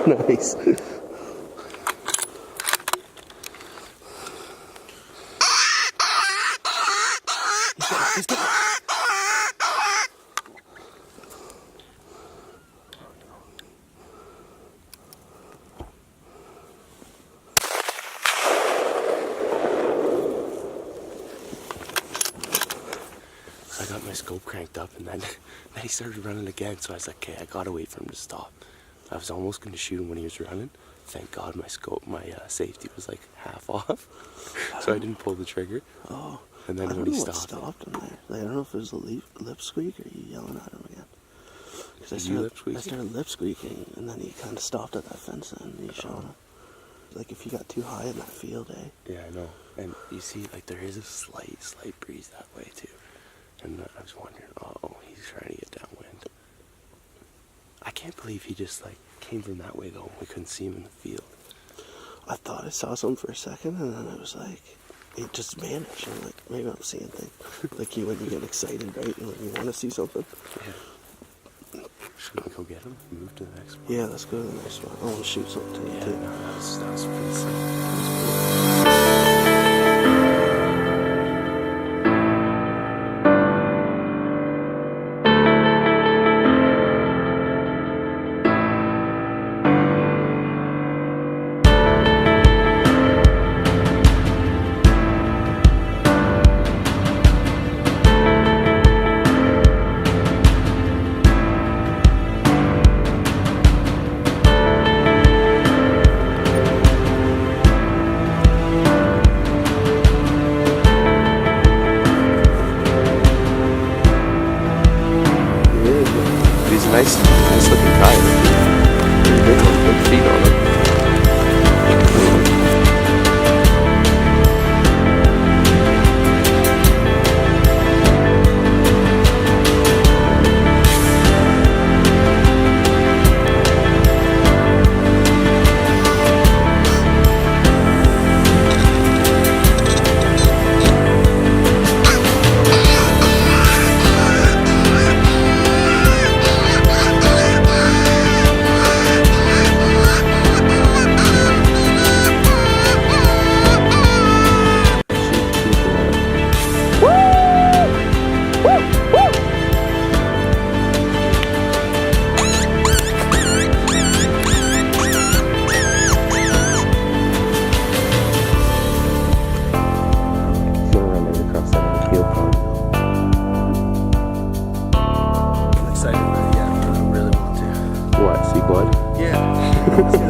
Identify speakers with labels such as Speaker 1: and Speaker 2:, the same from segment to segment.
Speaker 1: Nice. He's got it.
Speaker 2: So I got my scope cranked up, and then he started running again. So I was like, okay, I gotta wait for him to stop. I was almost going to shoot him when he was running. Thank God my safety was like half off, so I didn't pull the trigger.
Speaker 1: Oh,
Speaker 2: and then when he stopped
Speaker 1: him there. Like, I don't know if it was a lip squeak or you yelling at him again. Because I started lip squeaking, and then he kind of stopped at that fence and he shot him. Like if you got too high in that field, eh?
Speaker 2: Yeah, I know. And you see, like there is a slight breeze that way too. And I was wondering, oh, he's trying to get downwind. I can't believe he just like came from that way though. We couldn't see him in the field.
Speaker 1: I thought I saw something for a second, and then I was like, it just vanished. I'm like, maybe I'm seeing things. Like when you get excited, right? And when you want to see something.
Speaker 2: Yeah. Should we go get him? Move to the next one?
Speaker 1: Yeah, let's go to the next one. I want to shoot something to you too.
Speaker 2: No, that was pretty sick. Nice looking coyote. Pretty big one, big feet on him.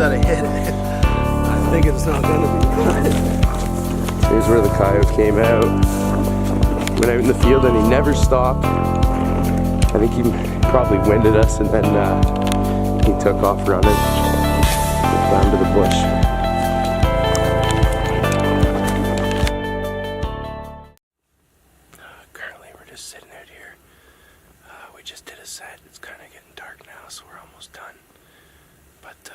Speaker 1: that I hit it. I think it's not gonna be.
Speaker 2: Here's where the coyote came out. Went out in the field and he never stopped. I think he probably winded us and then he took off running down to the bush. Currently we're just sitting out here. We just did a set. It's kind of getting dark now, so we're almost done. But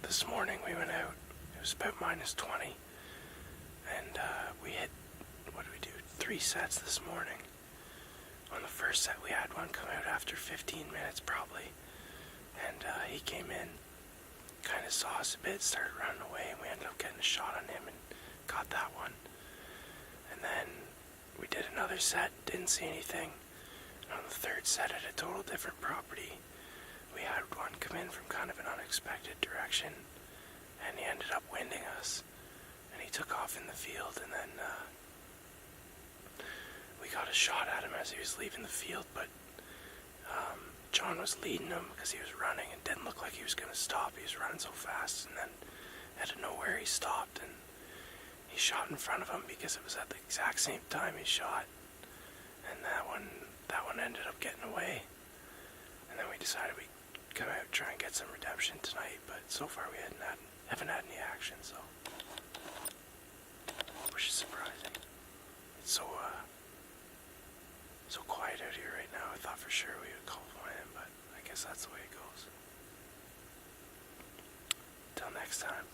Speaker 2: this morning we went out. It was about -20. And we hit, what did we do? 3 sets this morning. On the first set, we had one come out after 15 minutes probably, and he came in, kind of saw us a bit, started running away, and we ended up getting a shot on him and got that one. And then we did another set, didn't see anything. And on the third set at a total different property, we had one come in from kind of an unexpected direction, and he ended up winding us. And he took off in the field, and then we got a shot at him as he was leaving the field, but John was leading him because he was running and didn't look like he was going to stop. He was running so fast, and then out of nowhere he stopped, and he shot in front of him because it was at the exact same time he shot, and that one ended up getting away. And then we decided we'd come out and try and get some redemption tonight, but so far we haven't had any action, so which is surprising. It's so quiet out here right now. I thought for sure we would call one in, but I guess that's the way it goes. Till next time.